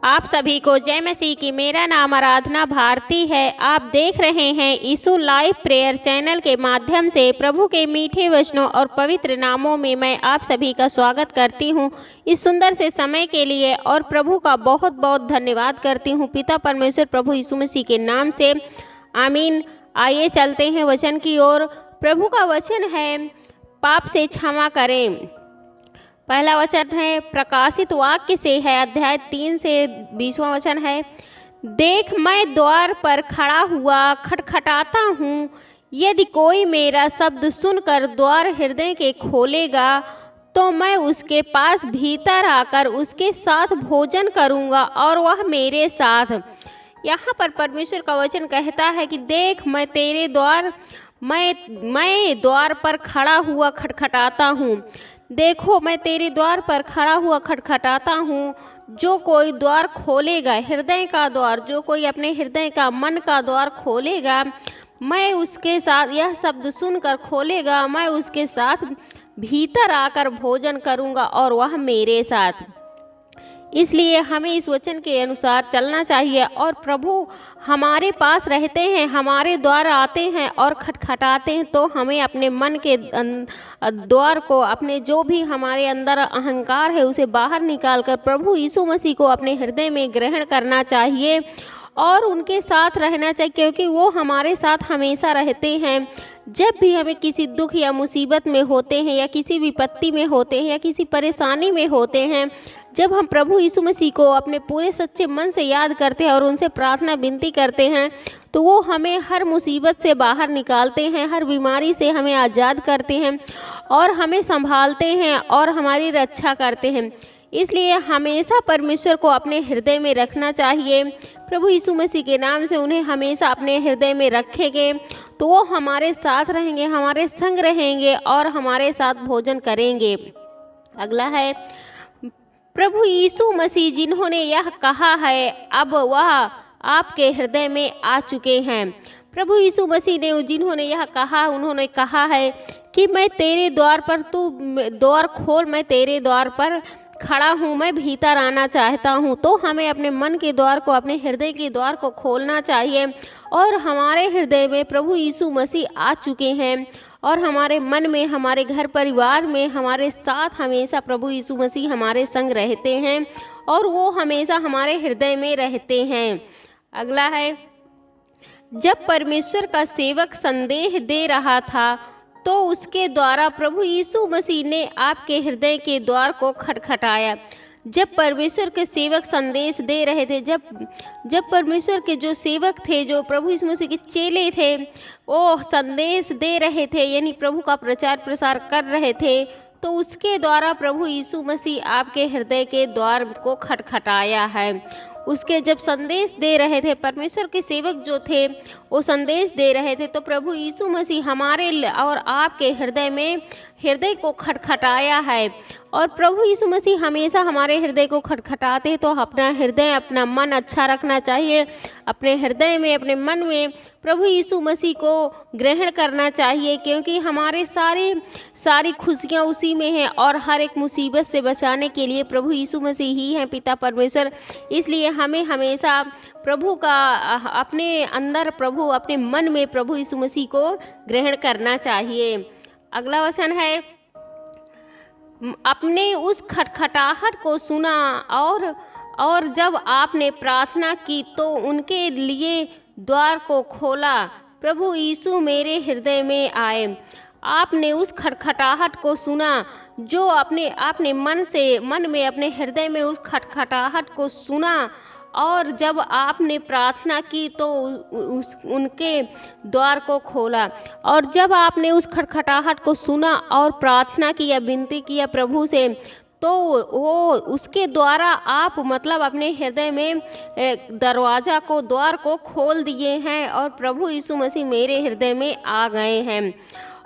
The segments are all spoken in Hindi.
आप सभी को जय मसीह की। मेरा नाम आराधना भारती है। आप देख रहे हैं यीशु लाइव प्रेयर चैनल के माध्यम से प्रभु के मीठे वचनों और पवित्र नामों में मैं आप सभी का स्वागत करती हूं इस सुंदर से समय के लिए, और प्रभु का बहुत बहुत धन्यवाद करती हूं पिता परमेश्वर प्रभु यीशु मसीह के नाम से। आमीन। आइए चलते हैं वचन की ओर। प्रभु का वचन है, पाप से क्षमा करें। पहला वचन है प्रकाशित वाक्य से है, अध्याय 3 से 20वां वचन है। देख, मैं द्वार पर खड़ा हुआ खटखटाता हूँ। यदि कोई मेरा शब्द सुनकर द्वार हृदय के खोलेगा तो मैं उसके पास भीतर आकर उसके साथ भोजन करूँगा और वह मेरे साथ। यहाँ पर परमेश्वर का वचन कहता है कि देख, मैं द्वार पर खड़ा हुआ खटखटाता हूँ। देखो, मैं तेरे द्वार पर खड़ा हुआ खटखटाता हूँ। जो कोई द्वार खोलेगा, हृदय का द्वार, जो कोई अपने हृदय का मन का द्वार खोलेगा, मैं उसके साथ, यह शब्द सुनकर खोलेगा, मैं उसके साथ भीतर आकर भोजन करूँगा और वह मेरे साथ। इसलिए हमें इस वचन के अनुसार चलना चाहिए, और प्रभु हमारे पास रहते हैं, हमारे द्वार आते हैं और खटखटाते हैं, तो हमें अपने मन के द्वार को, अपने जो भी हमारे अंदर अहंकार है उसे बाहर निकालकर प्रभु यीशु मसीह को अपने हृदय में ग्रहण करना चाहिए और उनके साथ रहना चाहिए, क्योंकि वो हमारे साथ हमेशा रहते हैं। जब भी हमें किसी दुख या मुसीबत में होते हैं, या किसी विपत्ति में होते हैं, या किसी परेशानी में होते हैं, जब हम प्रभु यीशु मसीह को अपने पूरे सच्चे मन से याद करते हैं और उनसे प्रार्थना विनती करते हैं, तो वो हमें हर मुसीबत से बाहर निकालते हैं, हर बीमारी से हमें आज़ाद करते हैं और हमें संभालते हैं और हमारी रक्षा करते हैं। इसलिए हमेशा परमेश्वर को अपने हृदय में रखना चाहिए। प्रभु यीशु मसीह के नाम से उन्हें हमेशा अपने हृदय में रखेंगे तो वो हमारे साथ रहेंगे, हमारे संग रहेंगे और हमारे साथ भोजन करेंगे। अगला है, प्रभु यीशु मसीह जिन्होंने यह कहा है, अब वह आपके हृदय में आ चुके हैं। प्रभु यीशु मसीह ने जिन्होंने यह कहा, उन्होंने कहा है कि मैं तेरे द्वार पर, तू द्वार खोल, मैं तेरे द्वार पर खड़ा हूँ, मैं भीतर आना चाहता हूँ। तो हमें अपने मन के द्वार को, अपने हृदय के द्वार को खोलना चाहिए, और हमारे हृदय में प्रभु यीशु मसीह आ चुके हैं और हमारे मन में, हमारे घर परिवार में, हमारे साथ हमेशा प्रभु यीशु मसीह हमारे संग रहते हैं और वो हमेशा हमारे हृदय में रहते हैं। अगला है, जब परमेश्वर का सेवक संदेश दे रहा था तो उसके द्वारा प्रभु यीशु मसीह ने आपके हृदय के द्वार को खटखटाया। जब परमेश्वर के सेवक संदेश दे रहे थे, जब परमेश्वर के जो सेवक थे, जो प्रभु यीशु मसीह के चेले थे, वो संदेश दे रहे थे, यानी प्रभु का प्रचार प्रसार कर रहे थे, तो उसके द्वारा प्रभु यीशु मसीह आपके हृदय के द्वार को खटखटाया है। उसके जब संदेश दे रहे थे, परमेश्वर के सेवक जो थे वो संदेश दे रहे थे, तो प्रभु यीशु मसीह हमारे और आपके हृदय को खटखटाया है। और प्रभु यीशु मसीह हमेशा हमारे हृदय को खटखटाते, तो अपना हृदय, अपना मन अच्छा रखना चाहिए। अपने हृदय में, अपने मन में प्रभु यीशु मसीह को ग्रहण करना चाहिए, क्योंकि हमारे सारी खुशियाँ उसी में हैं, और हर एक मुसीबत से बचाने के लिए प्रभु यीशु मसीह ही हैं, पिता परमेश्वर। इसलिए हमें हमेशा प्रभु का, अपने अंदर प्रभु, अपने मन में प्रभु यीशु मसीह को ग्रहण करना चाहिए। अगला वचन है, अपने उस खटखटाहट को सुना और जब आपने प्रार्थना की तो उनके लिए द्वार को खोला। प्रभु यीशु मेरे हृदय में आए। आपने उस खटखटाहट को सुना, जो आपने मन में, अपने हृदय में उस खटखटाहट को सुना, और जब आपने प्रार्थना की तो उनके द्वार को खोला। और जब आपने उस खटखटाहट को सुना और प्रार्थना की या विनती किया प्रभु से, तो वो उसके द्वारा आप, मतलब अपने हृदय में द्वार को खोल दिए हैं, और प्रभु यीशु मसीह मेरे हृदय में आ गए हैं।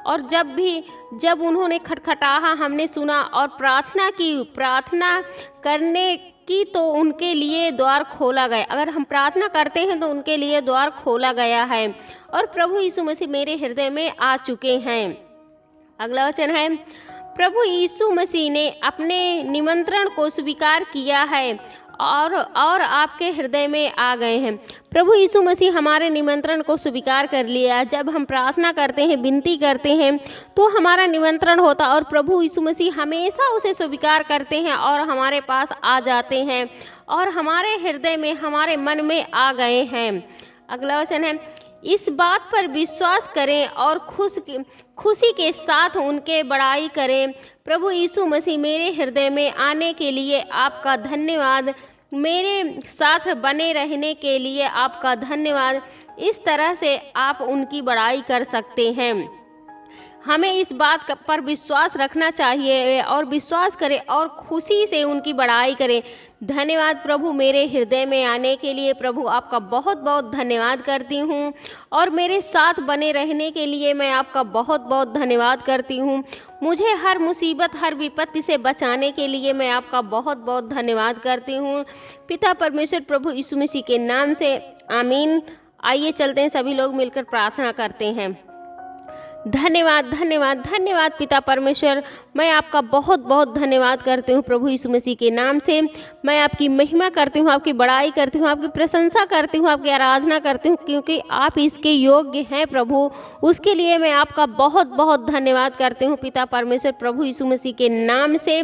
और जब उन्होंने खटखटाहा, हमने सुना और प्रार्थना करने की, तो उनके लिए द्वार खोला गया। अगर हम प्रार्थना करते हैं तो उनके लिए द्वार खोला गया है, और प्रभु यीशु मसीह मेरे हृदय में आ चुके हैं। अगला वचन है, प्रभु यीशु मसीह ने अपने निमंत्रण को स्वीकार किया है और आपके हृदय में आ गए हैं। प्रभु यीशु मसीह हमारे निमंत्रण को स्वीकार कर लिया। जब हम प्रार्थना करते हैं, विनती करते हैं, तो हमारा निमंत्रण होता और प्रभु यीशु मसीह हमेशा उसे स्वीकार करते हैं और हमारे पास आ जाते हैं और हमारे हृदय में, हमारे मन में आ गए हैं। अगला वचन है, इस बात पर विश्वास करें और खुशी के साथ उनके बड़ाई करें। प्रभु यीशु मसीह, मेरे हृदय में आने के लिए आपका धन्यवाद, मेरे साथ बने रहने के लिए आपका धन्यवाद। इस तरह से आप उनकी बड़ाई कर सकते हैं। हमें इस बात पर विश्वास रखना चाहिए और विश्वास करें और खुशी से उनकी बड़ाई करें। धन्यवाद प्रभु मेरे हृदय में आने के लिए। प्रभु आपका बहुत बहुत धन्यवाद करती हूँ और मेरे साथ बने रहने के लिए मैं आपका बहुत बहुत धन्यवाद करती हूँ। मुझे हर मुसीबत, हर विपत्ति से बचाने के लिए मैं आपका बहुत बहुत धन्यवाद करती हूँ। पिता परमेश्वर प्रभु यीशु मसीह के नाम से आमीन। आइए चलते हैं, सभी लोग मिलकर प्रार्थना करते हैं। धन्यवाद धन्यवाद धन्यवाद पिता परमेश्वर, मैं आपका बहुत बहुत धन्यवाद करती हूँ प्रभु यीशु मसीह के नाम से। मैं आपकी महिमा करती हूँ, आपकी बड़ाई करती हूँ, आपकी प्रशंसा करती हूँ, आपकी आराधना करती हूँ, क्योंकि आप इसके योग्य हैं प्रभु। उसके लिए मैं आपका बहुत बहुत धन्यवाद करती हूँ पिता परमेश्वर प्रभु यीशु मसीह के नाम से।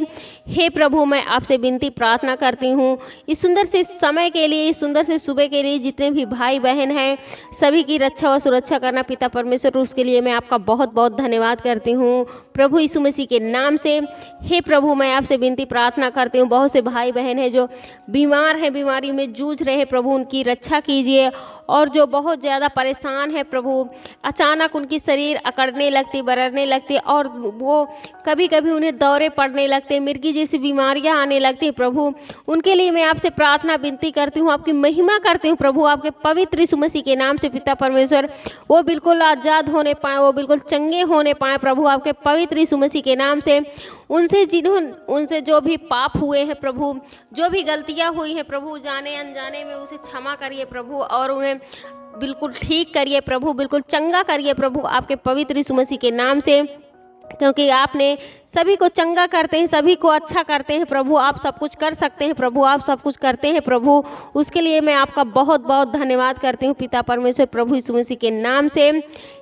हे प्रभु, मैं आपसे विनती प्रार्थना करती हूँ इस सुंदर से समय के लिए, इस सुंदर से सुबह के लिए जितने भी भाई बहन हैं सभी की रक्षा व सुरक्षा करना पिता परमेश्वर, उसके लिए मैं आपका बहुत बहुत धन्यवाद करती हूँ प्रभु यीशु मसीह के नाम से। हे प्रभु, मैं आपसे विनती प्रार्थना करती हूँ, बहुत से भाई बहन हैं जो बीमार हैं, बीमारी में जूझ रहे हैं प्रभु, उनकी रक्षा कीजिए। और जो बहुत ज़्यादा परेशान है प्रभु, अचानक उनकी शरीर अकड़ने लगती, बररने लगती और वो कभी कभी उन्हें दौरे पड़ने लगते, मिर्गी जैसी बीमारियां आने लगती प्रभु, उनके लिए मैं आपसे प्रार्थना विनती करती हूँ, आपकी महिमा करती हूँ प्रभु, आपके पवित्र यीशु मसीह के नाम से पिता परमेश्वर। वो बिल्कुल आज़ाद होने पाए, वो बिल्कुल चंगे होने पाए प्रभु, आपके पवित्र यीशु मसीह के नाम से। उनसे जो भी पाप हुए हैं प्रभु, जो भी गलतियां हुई हैं प्रभु, जाने अनजाने में उसे क्षमा करिए प्रभु और उन्हें बिल्कुल ठीक करिए प्रभु, बिल्कुल चंगा करिए प्रभु, आपके पवित्र यीशु मसीह के नाम से। क्योंकि आपने सभी को चंगा करते हैं, सभी को अच्छा करते हैं प्रभु, आप सब कुछ कर सकते हैं प्रभु, आप सब कुछ करते हैं प्रभु, उसके लिए मैं आपका बहुत बहुत धन्यवाद करती हूँ पिता परमेश्वर प्रभु यीशु मसीह के नाम से।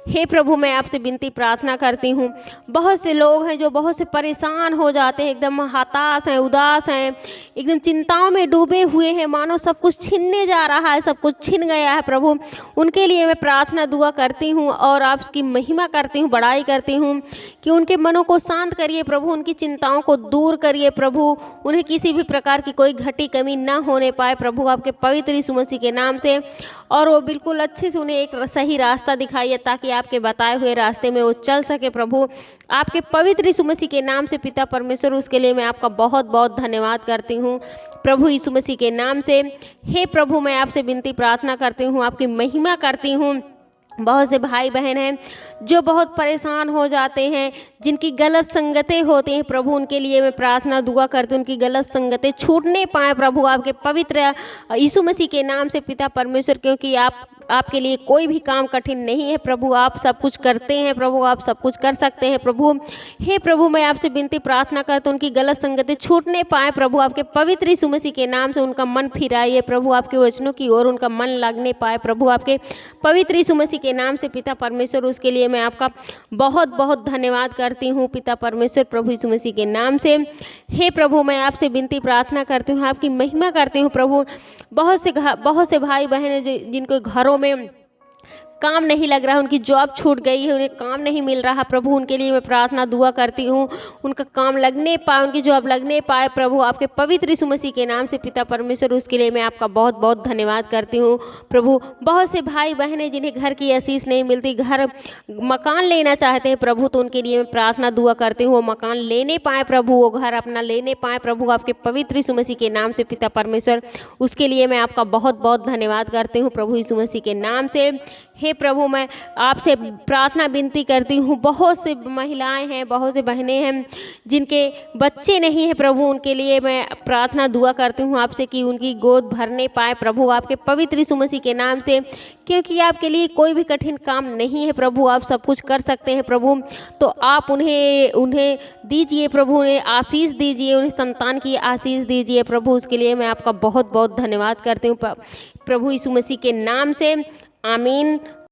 हे प्रभु, मैं आपसे विनती प्रार्थना करती हूँ, बहुत से लोग हैं जो बहुत से परेशान हो जाते हैं, एकदम हताश हैं, उदास हैं, एकदम चिंताओं में डूबे हुए हैं, मानो सब कुछ छीनने जा रहा है, सब कुछ छिन गया है प्रभु, उनके लिए मैं प्रार्थना दुआ करती हूँ और आपकी महिमा करती हूँ, बड़ाई करती हूँ कि उनके मनों को शांत करिए प्रभु, उनकी चिंताओं को दूर करिए प्रभु, उन्हें किसी भी प्रकार की कोई घटी कमी ना होने पाए प्रभु, आपके पवित्र यीशु मसीह के नाम से। और वो बिल्कुल अच्छे से उन्हें एक सही रास्ता दिखाइए ताकि आपके बताए हुए रास्ते में वो चल सके प्रभु, आपके पवित्र यीशु मसीह के नाम से पिता परमेश्वर। उसके लिए मैं आपका बहुत बहुत धन्यवाद करती हूँ प्रभु यीशु मसीह के नाम से। हे प्रभु, मैं आपसे विनती प्रार्थना करती हूँ, आपकी महिमा करती हूँ। बहुत से भाई बहन हैं जो बहुत परेशान हो जाते हैं, जिनकी गलत संगतें होती हैं प्रभु, उनके लिए मैं प्रार्थना दुआ करती हूँ, उनकी गलत संगतें छूटने पाए प्रभु, आपके पवित्र यीशु मसीह के नाम से पिता परमेश्वर। क्योंकि आपके लिए कोई भी काम कठिन नहीं है प्रभु, आप सब कुछ करते हैं प्रभु, आप सब कुछ कर सकते हैं प्रभु। हे प्रभु, मैं आपसे विनती प्रार्थना करती हूँ, उनकी गलत संगतें छूटने पाए प्रभु, आपके पवित्र यीशु मसीह के नाम से उनका मन फिराइए प्रभु, आपके वचनों की ओर उनका मन लगने पाए प्रभु, आपके पवित्र यीशु मसीह के नाम से पिता परमेश्वर। उसके लिए मैं आपका बहुत बहुत धन्यवाद करती हूँ पिता परमेश्वर प्रभु यीशु मसीह के नाम से। हे प्रभु, मैं आपसे विनती प्रार्थना करती हूँ, आपकी महिमा करती हूँ प्रभु। बहुत से भाई बहन हैं जिनको घरों में काम नहीं लग रहा है, उनकी जॉब छूट गई है, उन्हें काम नहीं मिल रहा प्रभु, उनके लिए मैं प्रार्थना दुआ करती हूँ, उनका काम लगने पाए, उनकी जॉब लगने पाए प्रभु, आपके पवित्र यीशु मसीह के नाम से पिता परमेश्वर। उसके लिए मैं आपका बहुत बहुत धन्यवाद करती हूँ प्रभु। बहुत से भाई बहनें जिन्हें घर की आशीष नहीं मिलती, घर मकान लेना चाहते हैं प्रभु, तो उनके लिए मैं प्रार्थना दुआ करती हूँ, वो मकान लेने पाए प्रभु, वो घर अपना लेने पाए प्रभु, आपके पवित्र यीशु मसीह के नाम से पिता परमेश्वर। उसके लिए मैं आपका बहुत बहुत धन्यवाद करती हूँ प्रभु यीशु मसीह के नाम से। हे प्रभु, मैं आपसे प्रार्थना विनती करती हूँ, बहुत से महिलाएं हैं, बहुत से बहनें हैं जिनके बच्चे नहीं हैं प्रभु, उनके लिए मैं प्रार्थना दुआ करती हूँ आपसे कि उनकी गोद भरने पाए प्रभु, आपके पवित्र यीशु मसीह के नाम से, क्योंकि आपके लिए कोई भी कठिन काम नहीं है प्रभु, आप सब कुछ कर सकते हैं प्रभु। तो आप उन्हें दीजिए प्रभु, उन्हें आशीष दीजिए, उन्हें संतान की आशीष दीजिए प्रभु। उसके लिए मैं आपका बहुत बहुत धन्यवाद करती हूँ प्रभु यीशु मसीह के नाम से, आमीन।